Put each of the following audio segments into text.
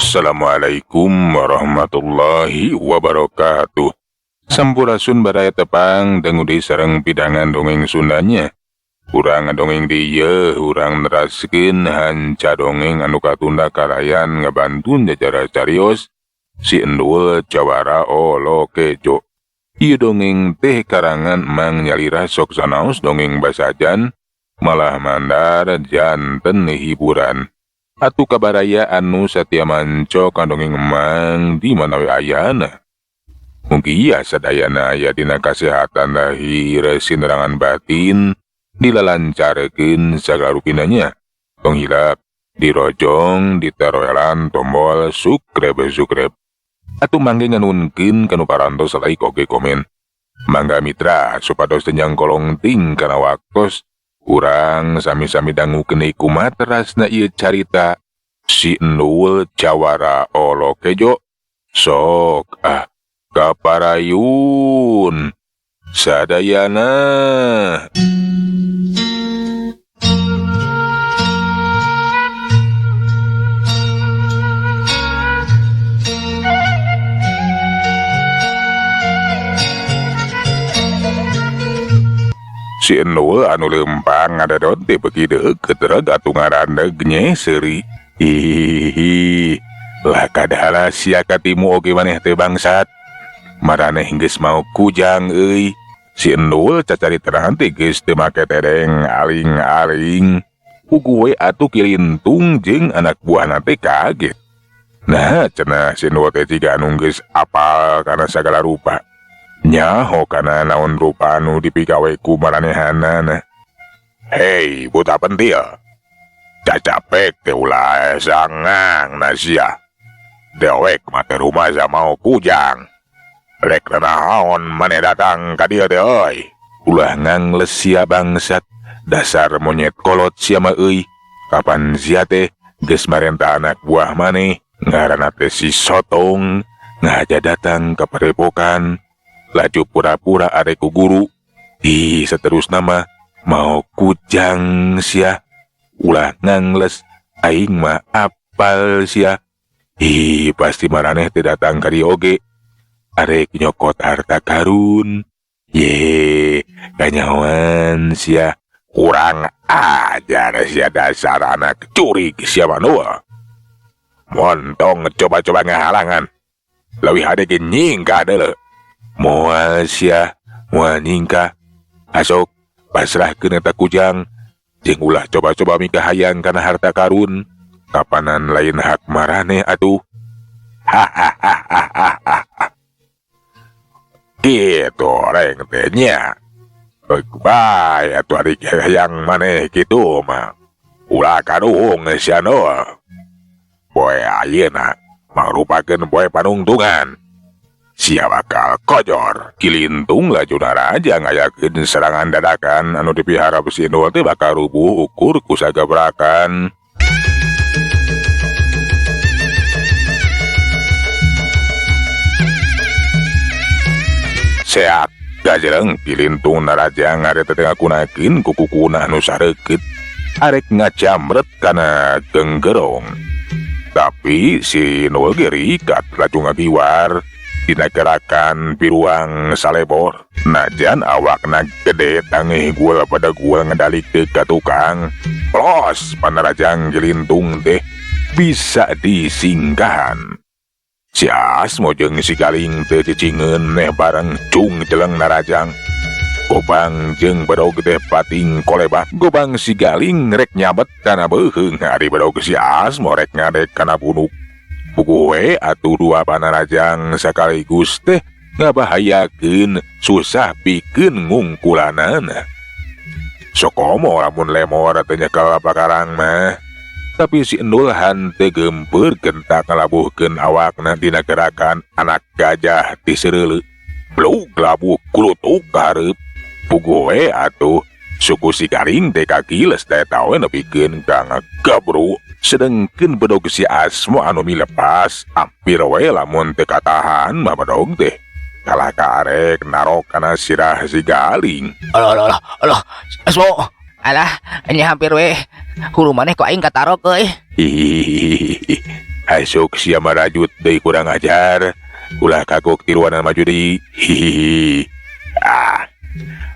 Assalamualaikum warahmatullahi wabarakatuh. Sampurasun baraya tepang dengudi sareng pidangan dongeng Sundanya. Urang dongeng dieu urang neraskeun hanca dongeng anu katunda kalayan ngabantun jajara carios si Endul Jawara Olokejo. Ieu dongeng teh karangan Mang Nyalira sok sanaos dongeng basajan malah mandar janten hiburan. Atu kabaraya anu satia manco kandongeng Mang di mana we ayana. Mugia sadayana aya dina kasehatan lahir sinerangan batin dilalancarkeun sagala rupinanya. Tong hilap dirojong ditaroelan tombol subscribe. Atu mangge nganunkeun kanu parantos like oge komen. Mangga mitra supados tenjang kolong ting kana waktos urang sami-sami dangukeun kumaha terasna ieu carita si Endul Jawara Olokejo. Sok kaparayun sadayana. Si Endul anu lempang ngadadot teh beki deukeut reg atu ngarandeug Nye Seuri. Hihihi, lah kadala sia katimu oge maneh teh bangsat. Maraneh geus mau kujang euy. Si Endul cacaritahan teh geus teu make tereng aling-aling. Ugu we atuh kilintung jeung anak buahna teh kaget. Nah, cenah si Endul teh jiga anu geus apal kana sagala rupa. Nyaho kana naon rupa anu dipigawe ku maranehanana. Hei, buta pentil. Cacapek teh ulah sangang nasia. Dewek mate rumah sa mau kujang. Rek naon maneh datang ka dieu teh euy. Ulah ngangles sia bangsat. Dasar monyet kolot sia mah euy. Kapan sia teh geus marentah anak buah maneh ngaranna teh si Sotong ngaja datang ka padepokan. Laju pura-pura are ku guru. Seterusna mah mau kujang sia. Ulah ngangles aing mah apal sia. Pasti maraneh teh datang ka dieu oge arek nyokot harta karun. Kanyawan sia. Kurang ajar sia dasar anak curig sia manua. Montong coba-coba ngahalangan. Leuwih hade ge nyingka deuleu. Moal sia, moal ningka. Asok pasrahkeun eta kujang. Jeung ulah coba-coba mika hayang kana harta karun. Kapanan lain hak maraneh atuh. Kitu reng teh nya. Bae atuh ari hayang maneh kitu mah. Ulah kaduhung sia noa. Poe ayeuna mangrupakeun poe panungtungan. Sia bakal kojor kilintung laju naraja ngayakeun serangan dadakan anu dipihara si Endul teh bakal rubuh ukur ku sagabrakan. Seak gajereng kilintung naraja ngareta teh ngakunakeun ku kukuna anu sareukeut arek ngacamret kana genggerong. Tapi si Endul ge rikat laju ngagiwar dina gerakan piruang salebor. Najan awakna gede tangih guel pada guel ngedalik teh ka tukang. Plos panarajang gelintung teh bisa disinggahan. Si Asmo jeung si Galing teh cicingeun neh bareng cung jeleng narajang. Gobang jeung bedog teh pating kolebak. Gobang si Galing rek nyabet kana beuheung ari bedog si Asmo rek ngadek kana bunuk. Puguwe atuh dua panarajang sakaligus teh ngabahayakeun susah pikeun ngungkulanana. Sokomo lamun lemor teh nyekel pakarang mah. Tapi si Endul henteu gempeur gentak ngalabuhkeun awakna dina gerakan anak gajah ti sereuleu. Blug labuh kulutuk ka hareup. Puguwe atuh suku si Garing teh kagiles daeta we nepikeun ka ngagabru. Sedengkeun bedog si Asmo anu milepas ampir we lamun teu katahan mah bedog teh kalah karek narok kana sirah si Galing. Alah, Asmo. Alah, ini hampir we. Hulu maneh kok aing katarok euy. Hihihi. Asok sia marajut deui kurang ajar. Ulah kagok tiruanan maju deui. Hihihi.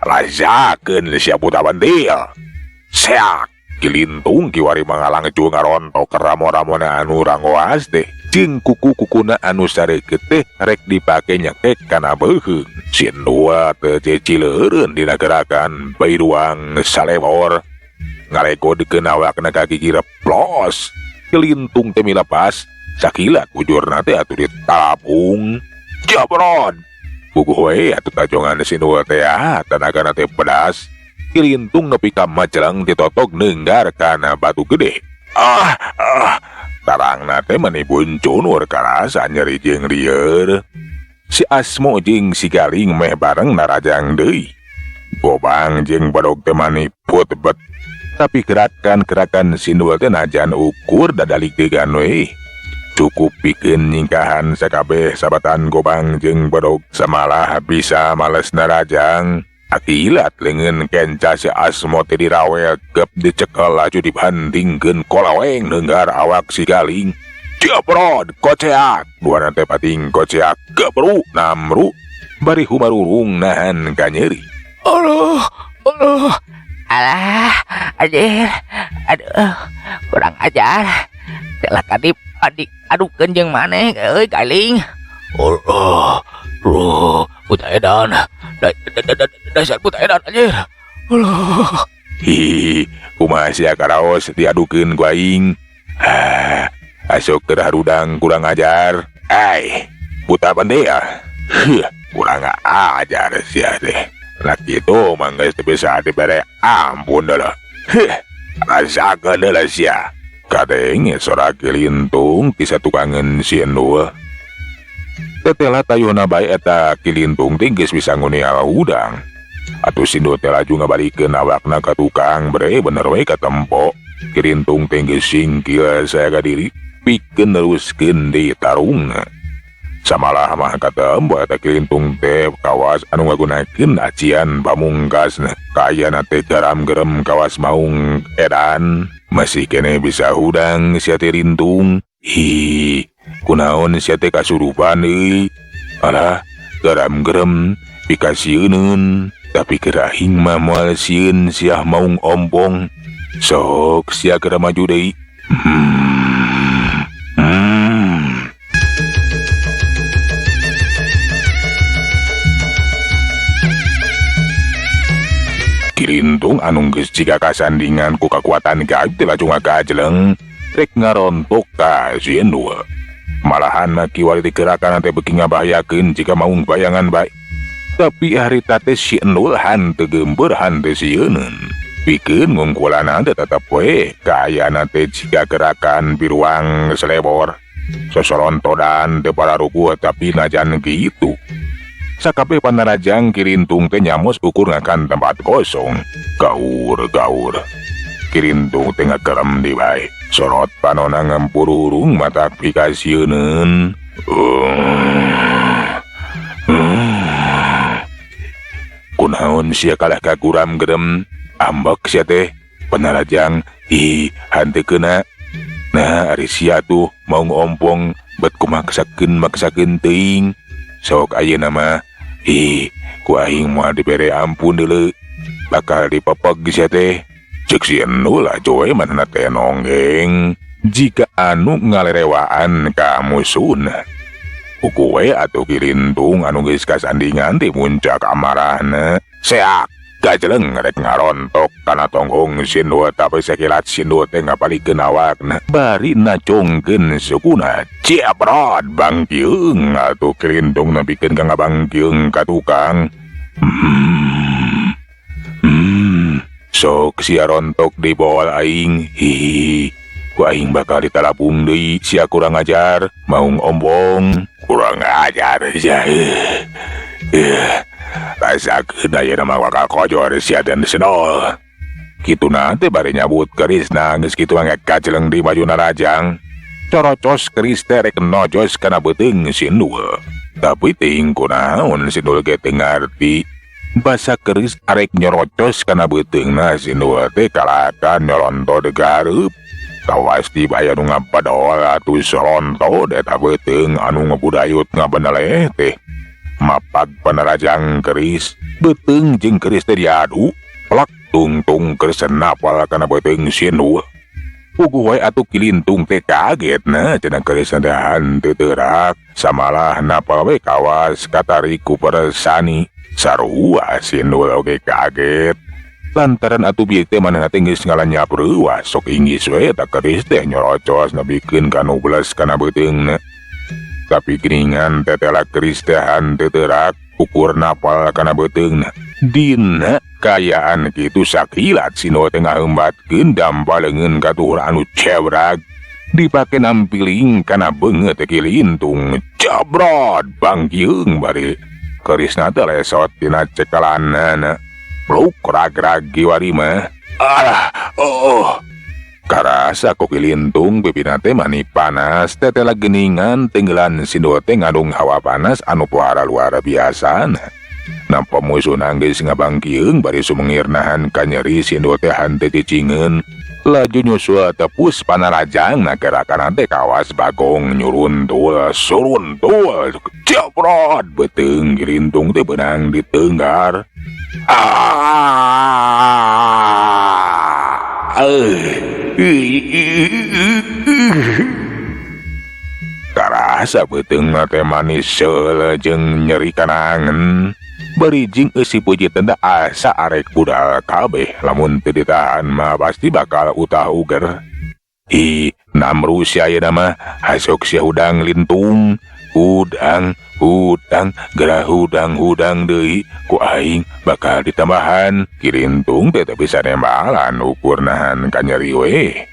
Rasakeun sia buta bandil. Seak Kilintung kiwari mangalang cu ngarontok ramo-ramona anu rangoas teh. Jeung kuku-kukuna anu sareukeuh teh rek dipake nyekek kana beuheung. Sindua teu cicileureun dina gerakan bayi ruang salewor. Ngalegodkeun awakna ka gigi replos. Kilintung teh milepas, sakilat bujurna teh atuh ditalapung. Jabrod. Puguh we atuh tajongan Sindua teh tanagana teh pedas. Kilintung nepi ka majelang ditotok neunggar kana batu gede. Tarangna teh menibun cunur karasa nyeri jeung rieur. Si Asmo jeung si Galing meh bareng narajang deui. Gobang jeung Badog teh maniput bet. Tapi gerakan-gerakan Sindua teh najan ukur dadalik degan we. Cukup pikeun nyingkahan sakabeh sabatan Gobang jeung Badog samalah bisa males narajang. Akilat leungeun kenca si Asmo teh dirawekep dicekel laju dibandingkeun kolaweng neunggar awak si Galing. Jabrod koceak duana teh pating koceak gebru namru bari humarurung nahan ka nyeri. Alah, anjir, aduh, kurang ajar. Telah kadip adik adukeun jeung maneh euy Galing. Buta edan. Dasar buta edan anjir. Alah. Hihi, kumaha sia karaos diadukeun ku aing. Asok teu harudang kurang ajar. Buta bandel. Kurang ajar sia teh. Laki itu mah geus teu bisa dibere ampun deuleuh. Rasakeun deuleuh sia. Kadenge sora Kilintung ti satukangeun Sindua. Tetela tayuna bae eta Kilintung teh geus bisa ngunial udang. Atuh Sindua teh laju ngabalikeun awakna ka tukang bre bener we katempo. Kilintung teh geus singkil saega diri pikeun neruskeun di tarungna. Samalah mah katempo eta Kilintung teh kawas anu ngagunakeun acian pamungkasna. Kayana teh garam-gerem kawas maung edan. Masih kene bisa hudang sia teh Lintung. Kunaon sia teh kasurupan euy. Alah, garam-gerem pikasieun tapi kerahing mah moal sieun siah maung ompong. Sok sia keur maju deui. Kilintung anu geus jiga kasandingan ku kakuatan gaib teh laju ngakajeleng rek ngarontok ka Sindua. Malahan kiwari digerakan teh beuki ngabahayakeun jika maung bayangan bae. Tapi harita teh si Endul hanteu geumbeur hanteu sieunun. Pikeun ngungkulana teh tetep we kaayana teh jiga gerakan biruang selebor. Sosorontodan teu pararuguh tapi najan kitu. Sakabeh panarajang Kilintung teh nyamos ukur ngakan tempat kosong. Gaur. Kilintung teh ngakerem di bae. Sorot panona ngempururung mata pikasieunun. Kunaon sia kalah kaguram gerem. Ambek sia teh panarajang hanteukeuna. Nah ari sia tuh mau ngompong bet kumaksakeun teuing. Sok ayeuna mah ku aing moal dibere ampun deuleu. Bakal dipepeg sia teh. Ceuk si Endul ajoe manehna teh nonggeng jika anu ngalerewaan ka musuhna. Kuku we atuh Kilintung anu geus kasandingan ti muncak amarahna. Seak gajeleng rek ngarontok kana tonggong Sindua tapi sakilat Sindua teh ngapalikeun awakna bari nacongkeun sukuna. Jabrod bangkiung atuh Kilintung nepikeun ka ngabangkiung ka tukang. Sok sia rontok di bawal aing. Ku aing bakal ditalapung deui sia kurang ajar maung ombong. Kurang ajar sia. Rasakeun ayeuna mah bakal kojor sia dan senol. Kituna teh bari nyabut kerisna geus kitu mah kajeleng di majuna rajang. Corocos keris teh rek nojos kana beuteung Sindua. Tapi teuing kunaon Sindul ge teu ngarti. Basa keris arek nyorocos kana beuteungna Sindua teh kalakan nyoronto degareup. kawas dibaya nu ngapadol atuh solonto eta beuteung anu ngebudayut ngabeneleh teh mapag panerajang keris beuteung jeung keris teh diadu plak tungtung keris napal kana beuteung sinul puguh wae atuh Kilintung teh kagetna cenah keris dahan teu teurak samalah napal we kawas katarik ku Persani sarua sinul oge kaget lantaran atuh bieu teh manehna teh geus ngalanyap reuwas sok inggis we eta keris teh nyorocos nebikeun ka 12 kana beuteungna tapi geuningan tetela keris dahan teu teurak ukur napal kana beuteungna dina kayaan kitu sakilat sinul teh ngaheumbatkeun dampaleungeun katuhur anu cebrag dipake nampiling kana beungeut Kilintung jabrot bangkieung bari kerisna teh lesot tina cekalanana pluk rag-rag kiwari mah karasa ku Kilintung pipina teh mani panas tetela geuningan tenggelan sinul teh ngadung hawa panas anu pohara luar biasa nampa musuhna geus ngabangkieung bari sumengir nahan ka nyeri sinul teh henteu cicingeun laju nyusul tepus panarajang gerakan teh kawas Bagong nyuruntul suruntul jabrot beuteung Kilintung teh beunang diteunggar karasa beuteung teh manis seule jeung nyeri kanangen bari jing eusi puji tenda asa arek budal kabeh lamun teu ditahan mah pasti bakal utah uger namru si ayeuna mah hasok sia hudang Lintung hudang gerah hudang deui ku aing bakal ditambahan Kilintung teh bisa nembalan ukur nahan ka nyeri we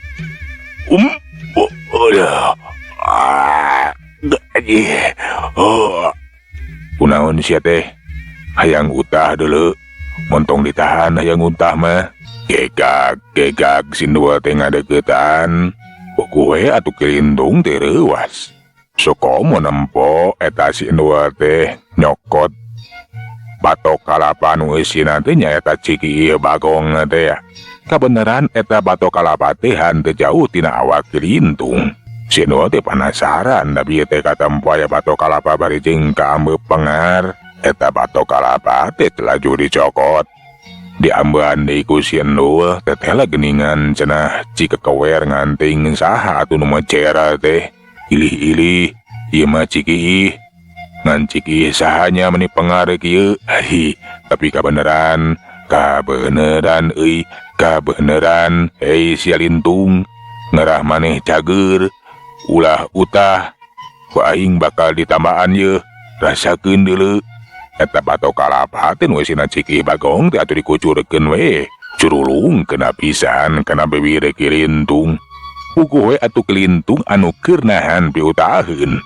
kunaon sia teh hayang utah deuleu montong ditahan hayang untah mah gegag sinul teh ngadeuketan puguh we atuh Kilintung teh reuwas sukomo nempo eta sinul teh nyokot batok kalapa nu eusina teh nyaeta ciki Bagong teh kabeneran eta batok kalapa teh henteu jauh tina awak Kilintung sinul teh penasaran da bieu teh katempo aya batok kalapa bari jeung kaambeu pengar eta batok kalapa teh laju dicokot diambean deui ku sinul tetela geuningan cenah cikekewer nganting saha atuh nu mecer teh ilih-ilih ieu mah ciki ngan ciki sahanya meni pengar kieu tapi kabeneran hei sia Lintung ngerah maneh cager ulah utah ku aing bakal ditambahan ye rasakeun deuleu eta batok kalapa teh nu eusina ciki Bagong teh atuh dikucurkeun we curulung kena pisan kana bibir Kilintung puguh we atuh Kilintung anu keur nahan piutaheun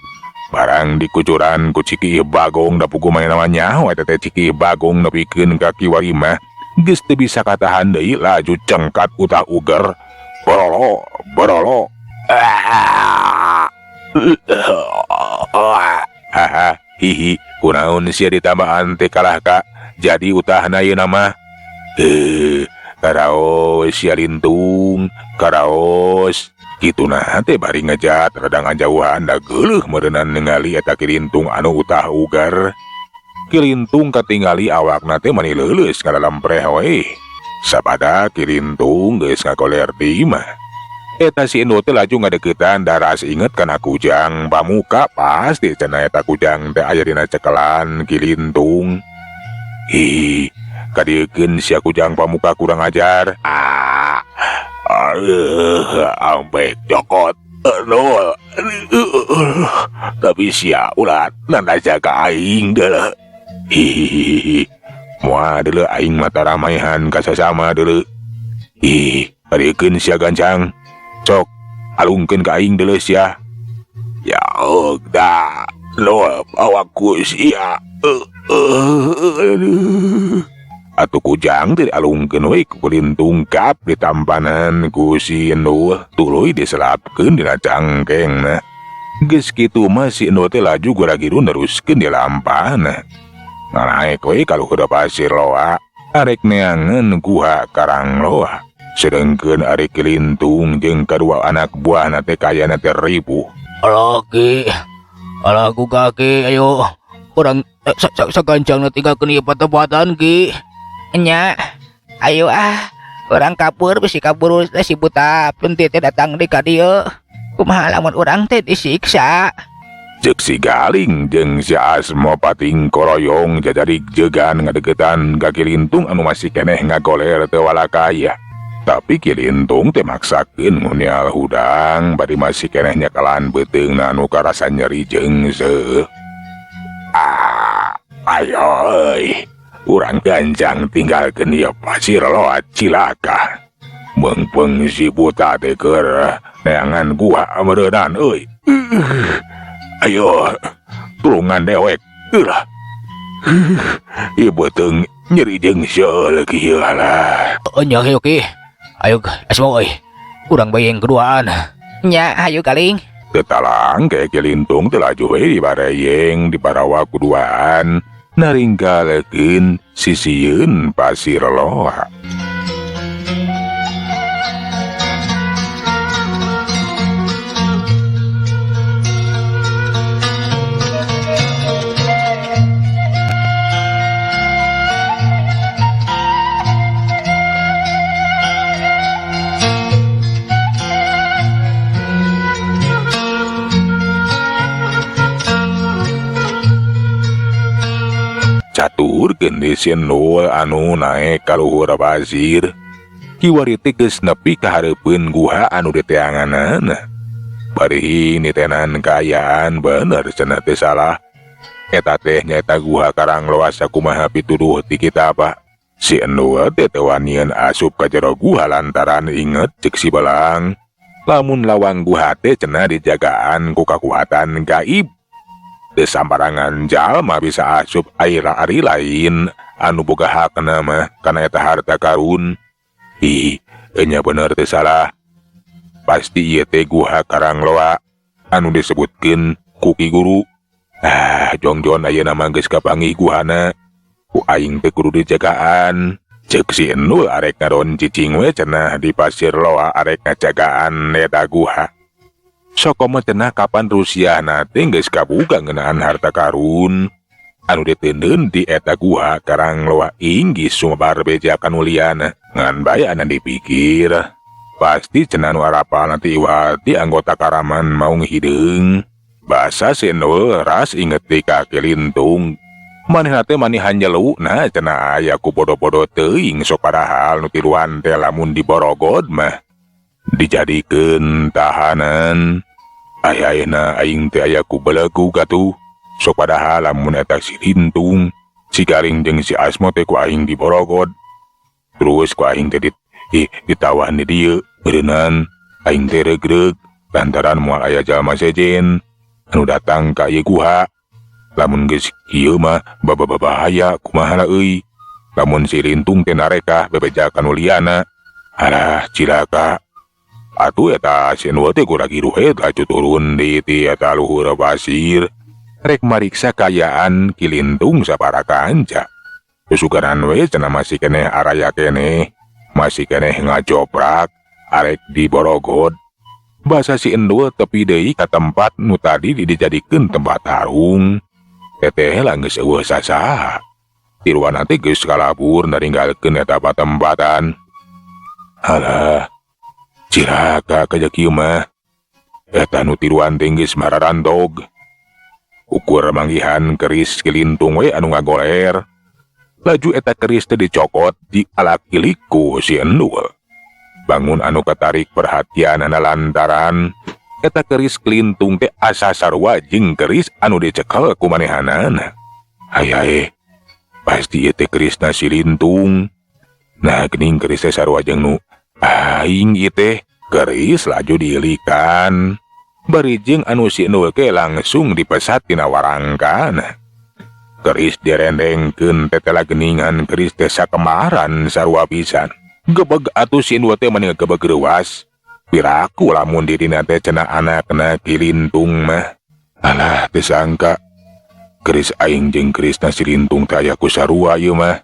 barang dikucuran ku ciki Bagong da puguh manehna nyaho eta teh ciki Bagong nepikeun ka kiwari mah geus teu bisa katahan deui laju cengkat utah uger borolo haha hihi kunaon sia ditambahan teh kalah ka jadi utahna ieu mah karaos sia Lintung karaos kituna teh bari ngejat rada ngajauhan da geuleuh meureunna ningali eta Kilintung anu utah ugar Kilintung katingali awakna teh mani leuleus ngalalempreh we sabada Kilintung geus ngakoler di imah eta si Indul teh laju ngadeuketan daras inget kana kujang pamuka pasti cenah eta kujang teh aya dina cekelan Kilintung kadiekeun sia kujang pamuka kurang ajar ambek cokot nol tapi sia ulat nanda jaga aing deuleu moal deuleu aing mata ramaihan ka sasama deuleu kadiekeun sia gancang sok alungkeun ka aing deuleu sia ya da nol awakku sia atuh kujang teh alungkeun we ku Kilintung kap ditampanan ku si Indul tuluy diselapkeun dina cangkengna geus kitu mah si Indul teh laju gora-giru neruskeun di lampahna nganaek we ka luhur pasir loa arek neangeun guha karang loa sedengkeun ari Kilintung jeung kadua anak buahna teh kayana teh ribu. Alaki, alaku kaki, ayo. Orang sakancang tinggalkeun ieu patempatan ki. Nya, ayo orang kabur bisi kabur si buta pentit teh datang di ka dieu. Kumaha lamun urang teh disiksa. Cek si Galing jeung si Asmo pating koroyong jajarik jegan ngadegetan ka Kilintung anu masih keneh ngagoler teu walakaya. Tapi Kilintung teh maksakeun ngunial hudang bari masih keneh nyakalan beuteungna anu karasa nyeri jeung seueuh. Ayo euy, urang ganjang tinggalkeun ieu pasir loat cilaka. Meungpeung si buta teh keur neangan gua meureunan euy. Ayo, tulungan dewek, ulah. Ieu beuteung nyeri jeung seueuh kieu lah. Nya oke. Ayo Asmo euy. Urang bayeng keduaan. Nya hayu Galing. Tetalang kayak Kilintung teh laju we dibareyeng di Parawa kuduaan naringgalekeun sisieun pasir loa. Catur gendesin Nul anu naek ka luhur pasir. Kiwari teh geus nepi ka hareupeun guha anu diteanganana. Bari nitenan kaayaan bener cenah teh salah. Eta teh nyaeta guha karang loas sakumaha pituduh ti kita Pak. Si Nul teh teu wanian asup ka jero guha lantaran inget cek si Belang. Lamun lawang guha teh cenah dijagaan ku kakuatan gaib. Teu sambarangan jalma bisa asup air ari lain anu boga hakna mah kana eta harta karun. Enya bener teu salah. Pasti ieu teh guha karang loa anu disebutkeun ku Ki Guru. Jongjon ayeuna mah geus kapanggih guhana. Ku aing teh kudu dijagaan. Ceuk si Endul arek ngaron cicing we cenah di pasir loa arek ngajagaan eta guha. Sokomo cenah kapan Rusia teh geus kabuka ngeunaan harta karun anu diteundeun di eta guha karang loa inggih sumebar beja kanuliana ngan bayana dipikir pasti cenah nu arapal nanti iwati anggota karaman mau ngihideung. Basa si Endul ras inget ti ka Kilintung manehna teh manihan jeluna cenah aya ku bodo-bodo teuing sok padahal nu tiluan teh lamun di Borogod mah dijadikeun tahanan. Ayeuna aing teh aya ku belagu gatuh. Sok padahal lamun eta si Lintung, si Galing jeung si Asmo teh ku aing di Borogod. Terus ku aing teh ditawan di dieu beureunan aing teh regreg lantaran moal aya jalma sejen anu datang ka ieu guha. Lamun geus kieu mah bahaya kumaha euy. Lamun si Lintung teh nareka bebeja kanuliana. Alah cilaka. Atuh eta si Endul teh kurang giruhet laju turun di eta luhur pasir. Rek mariksa kayaan Kilintung sabaraha kanca. Susugaran we cenah masih keneh araya keneh, masih keneh ngajoprak arek di Borogod. Basa si Endul tepi deui ka tempat nu tadi dijadikeun tempat tarung. Teteh lah geus eueuh sasaha. Tiluan teh geus kalabur naringgalkeun eta patempatan. Alah cilaka kaja kieu mah. Eta nu tiluan teh geus mararandog. Ukur manggihan keris Kilintung we anu ngagoler. Laju eta keris teh dicokot di alakiliku si Endul. Bangun anu katarik perhatianana lantaran eta keris Kilintung teh asa sarua jeung keris anu dicekel ku manehanana. Hayae, pasti ieu teh kerisna si Lintung. Nah geuning keris teh sarua jeung nu aing ieu teh keris laju diilikan. Bari jeung anu si Endul ke langsung dipesat tina warangkana. Keris direndengkeun tetela geuningan keris teh sakemaran sarua pisan. Gebeg atuh si Endul teh mending gebeg reuas. Piraku lamun dirina teh cenah anakna Kilintung mah. Alah teu sangka keris aing jeung kerisna si Lintung teh aya ku sarua ieu mah.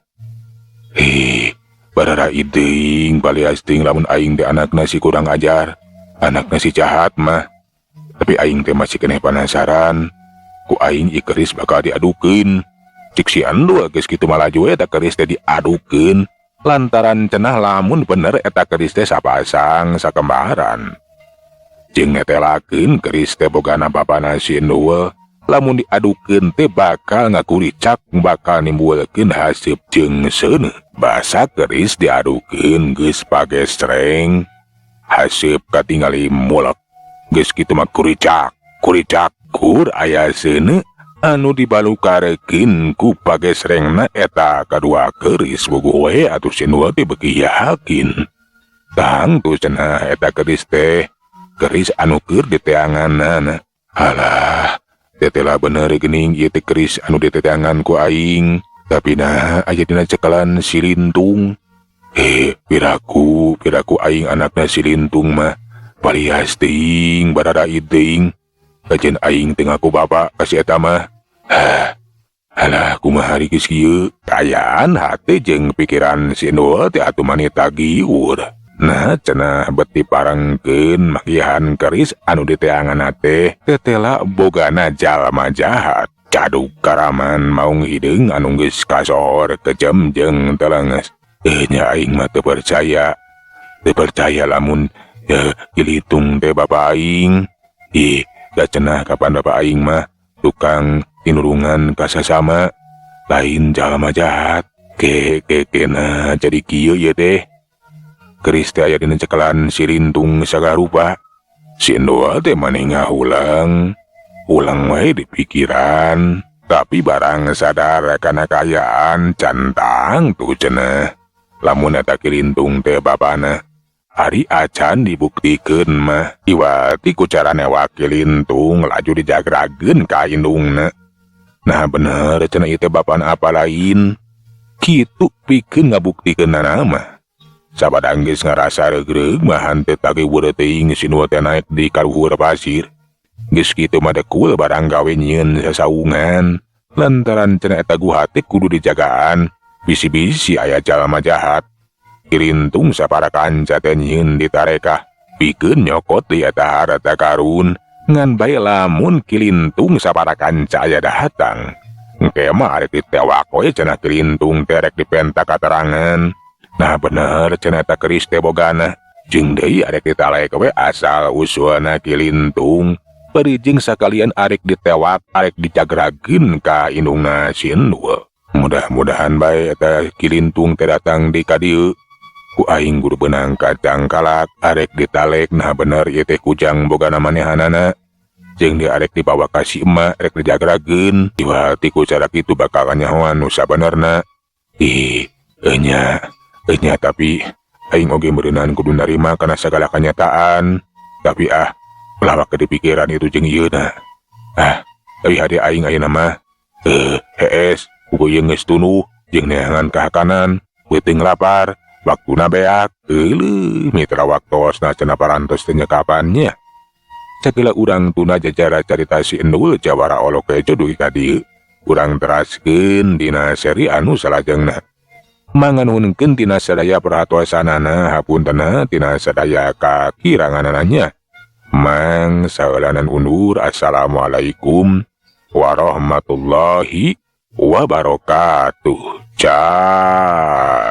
Barara iding balias ting lamun aing teh anakna si kurang ajar, anakna si jahat mah. Tapi aing teh masih keneh penasaran, ku aing ieu keris bakal diadukeun. Cik si Andu geus kitu malaju eta keris teh diadukeun, lantaran cenah lamun bener eta keris teh sapasang sakembaran. Jeung netelakeun keris teh bogana bapana si Andu, lamun diadukeun teh bakal ngakuricak, bakal nimbulkeun haseup jeung seuneu. Basa keris diadukeun geus pake streng, haseup katingali mulek. Geus kitu mah kuricak kur aya seuneu anu dibalukarekeun ku pake strengna eta kadua keris bogoh we atuh sinua teh beuki yakin. Tang tu cenah eta keris teh keris anu keur diteanganna. Halah, tetela bener geuning ieu teh keris anu diteangan ku aing. Tapi nah aya dina cekalan si Lintung. Piraku aing anakna si Lintung mah palias ting barada iding. Kajen aing teu ngaku bapa ka si eta mah. Halah kumaha ari geus kieu? Kayaan hate jeung pikiran si Endul teh atuh maneh giur. Nah cenah beti parengkeun makihan keris anu diteanganna teh tetela bogana jalma jahat. Caduk karaman maung hideung anu geus kasor kejem jeung telenges. Nya aing mah teu percaya lamun Ilitung teh bapa aing. Da cenah kapan bapa aing mah tukang tinurungan ka sasama, lain jalma jahat. Kena jadi kieu ieu teh. Keris teh aya dina cekelan si Lintung sagarupa. Si Endul teh maneh ngahulang wae di pikiran, tapi barang sadar kana kayaan cantang tuh cenah. Lamun eta Lintung teh bapana, ari acan dibuktikeun mah iwati ku cara newak Lintung laju dijagrageun ka indungna. Nah bener cenah ieu teh bapana apa lain, kitu pikeun ngabuktikeunna mah. Sabadang geus ngarasa regreg mah hanteu tageueur teuing sinua teh naek di kaluhur pasir. Geus kitu mah dekul barang gawe nyieun sasaungan, lantaran cenah eta guha teh kudu dijagaan, bisi-bisi aya jalma jahat. Lintung sapara kanca teh nyieun ditarekah pikeun nyokot di eta harta karun, ngan bae lamun Lintung sapara kanca aya datang. Engke mah arek ditewak we cenah Lintung teh rek dipenta katerangan. Nah bener cenah eta keris teh bogana, jeung deui arek ditalek we asal usulna Lintung. Parijing sakalian arek ditewak, arek dijagrageun ka indungna si Endul. Mudah-mudahan bae eta Lintung teh datang di kadieu. Ku aing guru beunang kacang kalak, arek ditalek nah bener ieu teh kujang bogana manehanana. Jeung dia arek dibawa ka si emak, arek dijagrageun. Iwati ku cara kitu bakal nyahoan nu sabenerna. Enya tapi aing oge meureunan kudu narima kana sagala kanyataan. Tapi lawak ke pikiran itu jeung ieuna. Tapi hade aing ayeuna mah hees kudu ieu geus tunuh jeung neangan ka kanan, beuteung lapar, waktuna beak. Mitra waktosna cenah parantos teh nyekapannya. Sageula urang tuna jajara carita si Endul jawara olok kejo dugi ka dieu. Urang teraskeun dina seri anu salajengna. Manganuhunkeun tina sadaya perhatosanana hapuntenna tina sadaya kakiranganana. Mang saeulanan undur. Assalamualaikum warahmatullahi wabarakatuh. Cai.